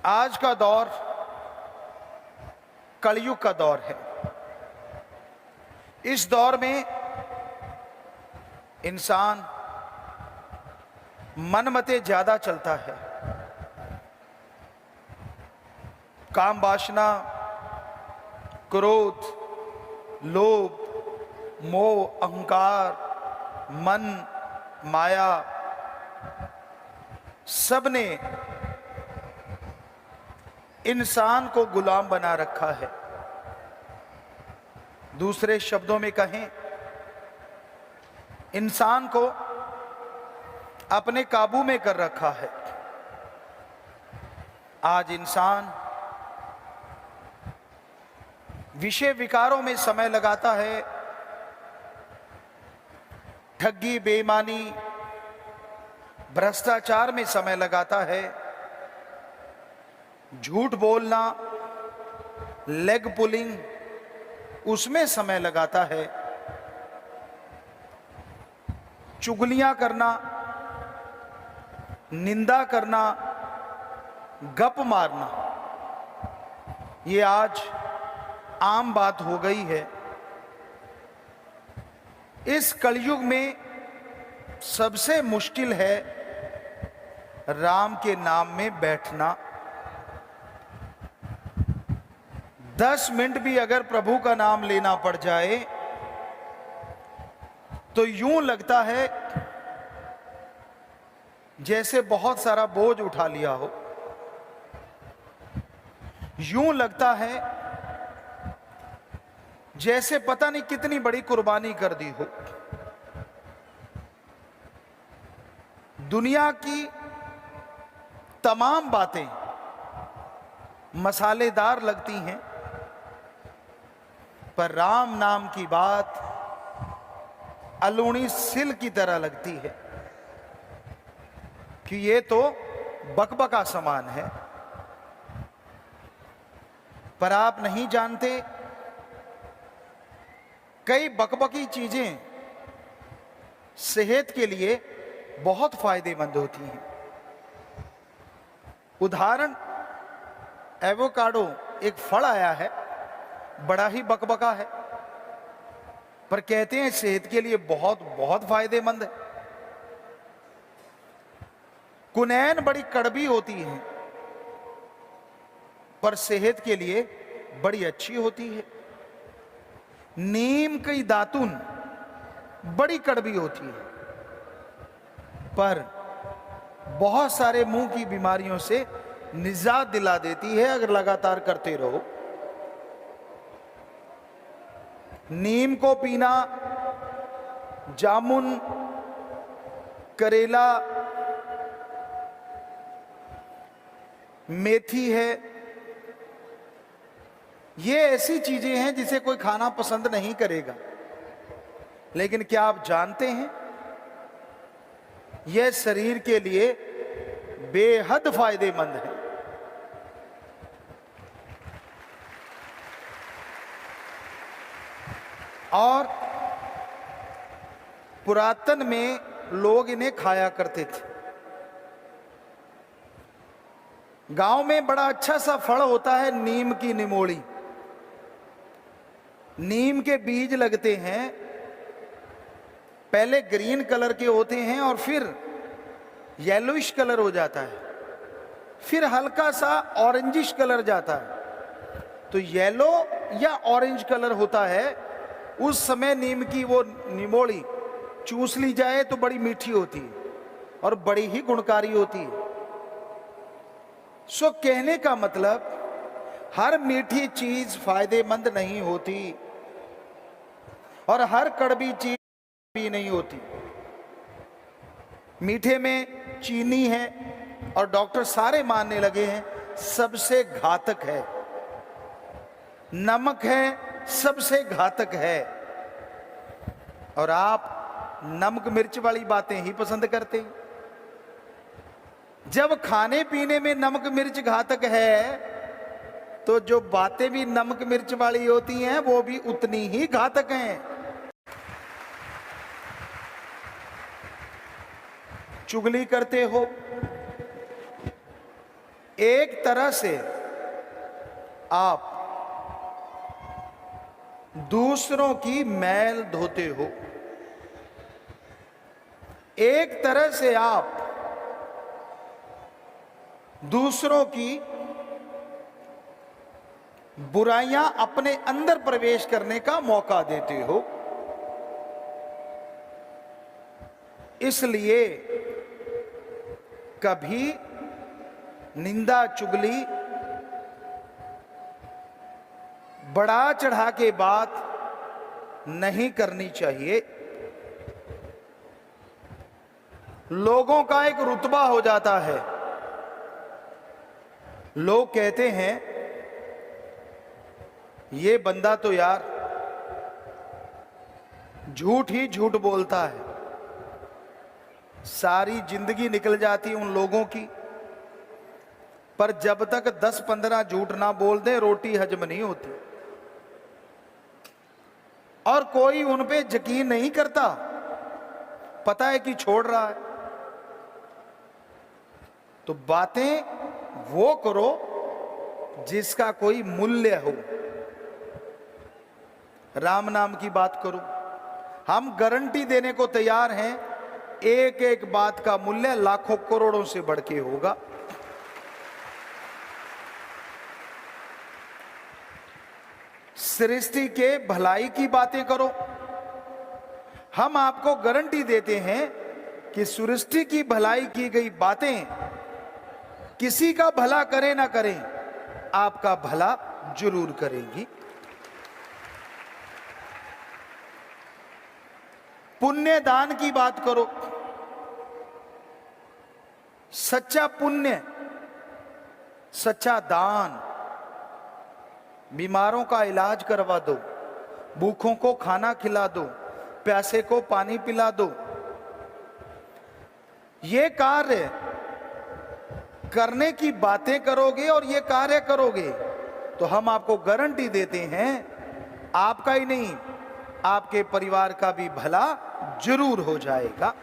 आज का दौर कलयुग का दौर है। इस दौर में इंसान मनमते ज्यादा चलता है। काम वासना, क्रोध, लोभ, मोह, अहंकार, मन, माया सब ने इंसान को गुलाम बना रखा है। दूसरे शब्दों में कहें, इंसान को अपने काबू में कर रखा है। आज इंसान विषय विकारों में समय लगाता है। ठगी, बेईमानी, भ्रष्टाचार में समय लगाता है। झूठ बोलना, लेग पुलिंग, उसमें समय लगाता है। चुगलियां करना, निंदा करना, गप मारना, ये आज आम बात हो गई है। इस कलयुग में सबसे मुश्किल है राम के नाम में बैठना। 10 मिनट भी अगर प्रभु का नाम लेना पड़ जाए तो यूं लगता है जैसे बहुत सारा बोझ उठा लिया हो। यूं लगता है जैसे पता नहीं कितनी बड़ी कुर्बानी कर दी हो। दुनिया की तमाम बातें मसालेदार लगती हैं, पर राम नाम की बात अलूणी सिल की तरह लगती है कि ये तो बकबका समान है। पर आप नहीं जानते, कई बकबकी चीजें सेहत के लिए बहुत फायदेमंद होती हैं। उदाहरण, एवोकाडो एक फल आया है, बड़ा ही बकबका है, पर कहते हैं सेहत के लिए बहुत बहुत फायदेमंद है। कुनैन बड़ी कड़वी होती है, पर सेहत के लिए बड़ी अच्छी होती है। नीम की दातुन बड़ी कड़वी होती है, पर बहुत सारे मुंह की बीमारियों से निजात दिला देती है अगर लगातार करते रहो। नीम को पीना, जामुन, करेला, मेथी है, ये ऐसी चीजें हैं जिसे कोई खाना पसंद नहीं करेगा। लेकिन क्या आप जानते हैं, यह शरीर के लिए बेहद फायदेमंद है। और पुरातन में लोग इन्हें खाया करते थे। गांव में बड़ा अच्छा सा फल होता है नीम की निमोड़ी। नीम के बीज लगते हैं, पहले ग्रीन कलर के होते हैं और फिर येलोइश कलर हो जाता है, फिर हल्का सा ऑरेंजिश कलर जाता है। तो येलो या ऑरेंज कलर होता है। उस समय नीम की वो निमोड़ी चूस ली जाए तो बड़ी मीठी होती है और बड़ी ही गुणकारी होती है। सो कहने का मतलब, हर मीठी चीज फायदेमंद नहीं होती और हर कड़वी चीज भी नहीं होती। मीठे में चीनी है और डॉक्टर सारे मानने लगे हैं सबसे घातक है। नमक है, सबसे घातक है। और आप नमक मिर्च वाली बातें ही पसंद करते हैं। जब खाने पीने में नमक मिर्च घातक है, तो जो बातें भी नमक मिर्च वाली होती हैं वो भी उतनी ही घातक हैं। चुगली करते हो, एक तरह से आप दूसरों की मैल धोते हो, एक तरह से आप दूसरों की बुराइयां अपने अंदर प्रवेश करने का मौका देते हो। इसलिए कभी निंदा चुगली बढ़ा चढ़ा के बात नहीं करनी चाहिए। लोगों का एक रुतबा हो जाता है। लोग कहते हैं ये बंदा तो यार झूठ ही झूठ बोलता है, सारी जिंदगी निकल जाती उन लोगों की, पर जब तक 10-15 झूठ ना बोल दे रोटी हजम नहीं होती। और कोई उन पे यकीन नहीं करता, पता है कि छोड़ रहा है। तो बातें वो करो जिसका कोई मूल्य हो। राम नाम की बात करो, हम गारंटी देने को तैयार हैं, एक एक बात का मूल्य लाखों करोड़ों से बढ़ के होगा। सृष्टि के भलाई की बातें करो, हम आपको गारंटी देते हैं कि सृष्टि की भलाई की गई बातें किसी का भला करे ना करें, आपका भला जरूर करेंगी। पुण्य दान की बात करो, सच्चा पुण्य, सच्चा दान, बीमारों का इलाज करवा दो, भूखों को खाना खिला दो, प्यासे को पानी पिला दो। ये कार्य करने की बातें करोगे और ये कार्य करोगे तो हम आपको गारंटी देते हैं, आपका ही नहीं आपके परिवार का भी भला जरूर हो जाएगा।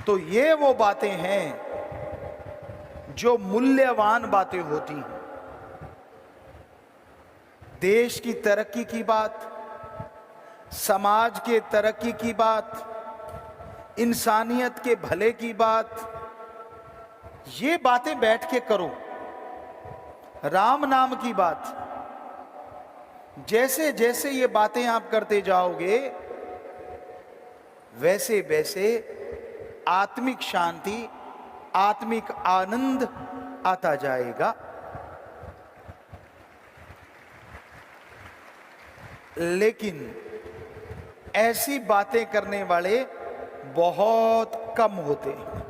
तो ये वो बातें हैं जो मूल्यवान बातें होती हैं। देश की तरक्की की बात, समाज के तरक्की की बात, इंसानियत के भले की बात, ये बातें बैठ के करो। राम नाम की बात, जैसे जैसे ये बातें आप करते जाओगे वैसे वैसे आत्मिक शांति, आत्मिक आनंद आता जाएगा। लेकिन ऐसी बातें करने वाले बहुत कम होते हैं।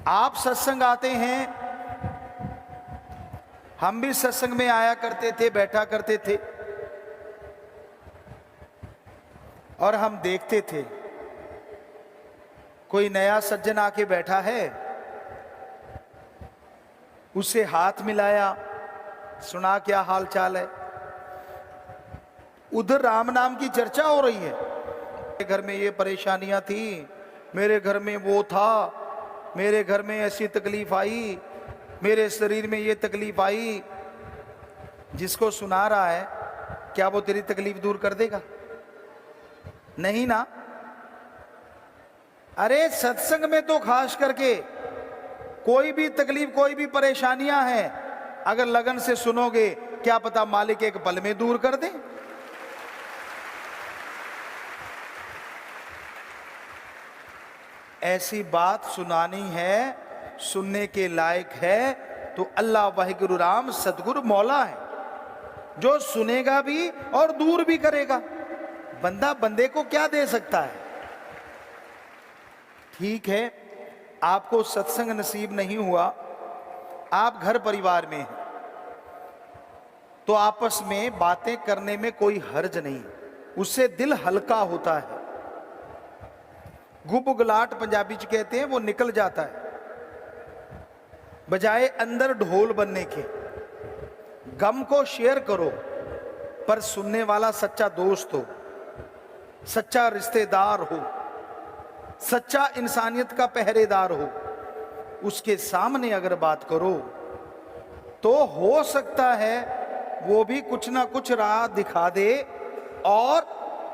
आप सत्संग आते हैं, हम भी सत्संग में आया करते थे, बैठा करते थे, और हम देखते थे कोई नया सज्जन आके बैठा है, उससे हाथ मिलाया, सुना क्या हाल चाल है। उधर राम नाम की चर्चा हो रही है, मेरे घर में ये परेशानियां थी, मेरे घर में वो था, मेरे घर में ऐसी तकलीफ आई, मेरे शरीर में ये तकलीफ आई। जिसको सुना रहा है क्या वो तेरी तकलीफ दूर कर देगा? नहीं ना। अरे सत्संग में तो खास करके कोई भी तकलीफ, कोई भी परेशानियां हैं, अगर लगन से सुनोगे क्या पता मालिक एक पल में दूर कर दे। ऐसी बात सुनानी है, सुनने के लायक है तो अल्लाह वाहिगुरु राम सतगुरु मौला है, जो सुनेगा भी और दूर भी करेगा। बंदा बंदे को क्या दे सकता है? ठीक है, आपको सत्संग नसीब नहीं हुआ, आप घर परिवार में हैं, तो आपस में बातें करने में कोई हर्ज नहीं, उससे दिल हल्का होता है। गुबगुलाट पंजाबी च कहते हैं, वो निकल जाता है। बजाय अंदर ढोल बनने के, गम को शेयर करो, पर सुनने वाला सच्चा दोस्त हो, सच्चा रिश्तेदार हो, सच्चा इंसानियत का पहरेदार हो, उसके सामने अगर बात करो तो हो सकता है वो भी कुछ ना कुछ राह दिखा दे और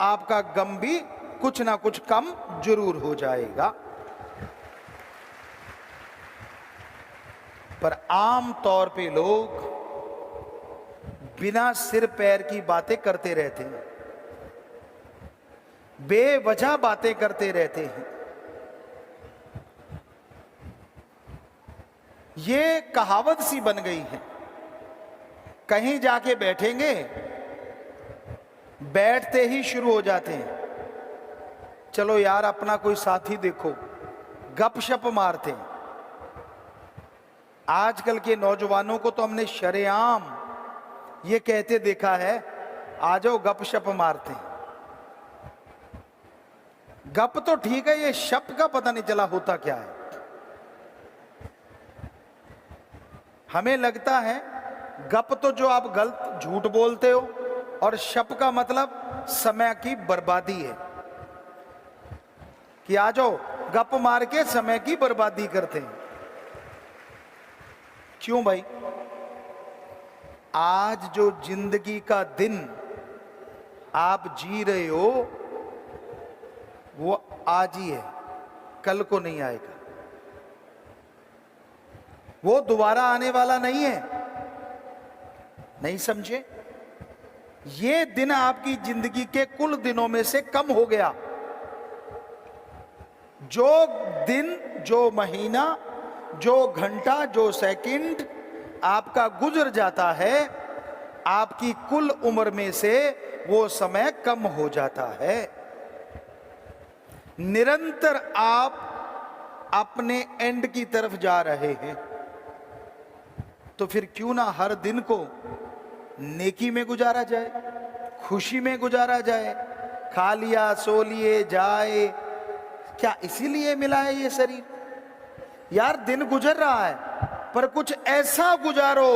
आपका गम भी कुछ ना कुछ कम जरूर हो जाएगा। पर आम तौर पे लोग बिना सिर पैर की बातें करते रहते हैं, बेवजह बातें करते रहते हैं। ये कहावत सी बन गई है, कहीं जाके बैठेंगे, बैठते ही शुरू हो जाते हैं, चलो यार अपना कोई साथी देखो, गपशप मारते हैं। आजकल के नौजवानों को तो हमने शरेआम ये कहते देखा है, आ जाओ गपशप मारते हैं। गप तो ठीक है, ये शप का पता नहीं चला होता क्या है। हमें लगता है गप तो जो आप गलत झूठ बोलते हो, और शप का मतलब समय की बर्बादी है कि आ जाओ गप मार के समय की बर्बादी करते हैं। क्यों भाई? आज जो जिंदगी का दिन आप जी रहे हो वो आज ही है, कल को नहीं आएगा, वो दोबारा आने वाला नहीं है। नहीं समझे? ये दिन आपकी जिंदगी के कुल दिनों में से कम हो गया। जो दिन, जो महीना, जो घंटा, जो सेकंड आपका गुजर जाता है, आपकी कुल उम्र में से वो समय कम हो जाता है। निरंतर आप अपने एंड की तरफ जा रहे हैं, तो फिर क्यों ना हर दिन को नेकी में गुजारा जाए, खुशी में गुजारा जाए। खा लिया, सो लिए, जाए, क्या इसीलिए मिला है ये शरीर? यार दिन गुजर रहा है, पर कुछ ऐसा गुजारो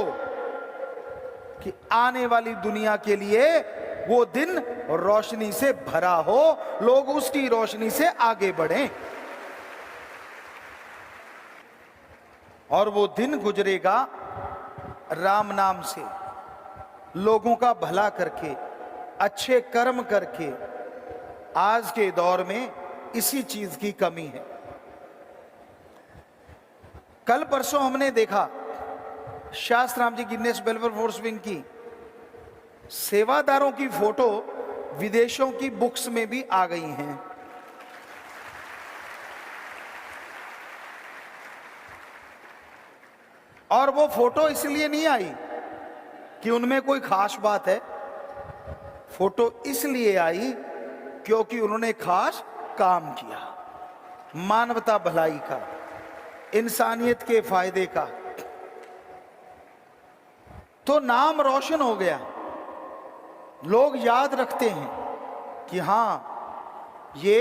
कि आने वाली दुनिया के लिए वो दिन रोशनी से भरा हो, लोग उसकी रोशनी से आगे बढ़ें। और वो दिन गुजरेगा राम नाम से, लोगों का भला करके, अच्छे कर्म करके। आज के दौर में इसी चीज की कमी है। कल परसों हमने देखा शास्त्राम जी गिनेस वेलफेयर फोर्स विंग की सेवादारों की फोटो विदेशों की बुक्स में भी आ गई हैं। और वो फोटो इसलिए नहीं आई कि उनमें कोई खास बात है, फोटो इसलिए आई क्योंकि उन्होंने खास काम किया, मानवता भलाई का, इंसानियत के फायदे का। तो नाम रोशन हो गया, लोग याद रखते हैं कि हां ये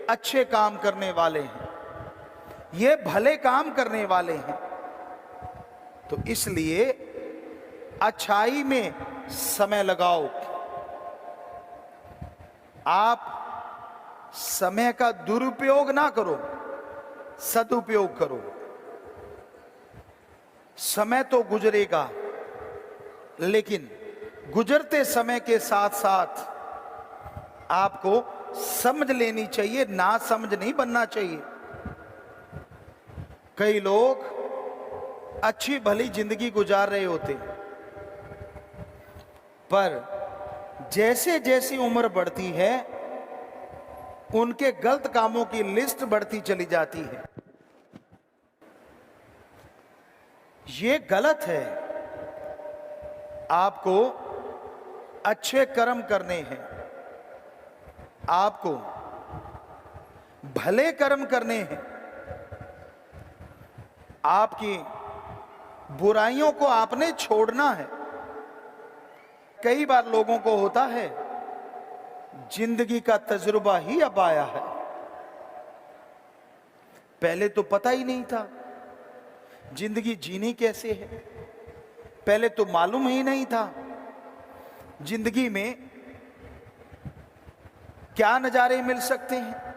अच्छे काम करने वाले हैं, ये भले काम करने वाले हैं। तो इसलिए अच्छाई में समय लगाओ। आप समय का दुरुपयोग ना करो, सदुपयोग करो। समय तो गुजरेगा, लेकिन गुजरते समय के साथ साथ आपको समझ लेनी चाहिए, ना समझ नहीं बनना चाहिए। कई लोग अच्छी भली जिंदगी गुजार रहे होते, पर जैसे जैसी उम्र बढ़ती है उनके गलत कामों की लिस्ट बढ़ती चली जाती है। ये गलत है। आपको अच्छे कर्म करने हैं, आपको भले कर्म करने हैं, आपकी बुराइयों को आपने छोड़ना है। कई बार लोगों को होता है जिंदगी का तजुर्बा ही अब आया है, पहले तो पता ही नहीं था जिंदगी जीनी कैसे है, पहले तो मालूम ही नहीं था जिंदगी में क्या नजारे मिल सकते हैं।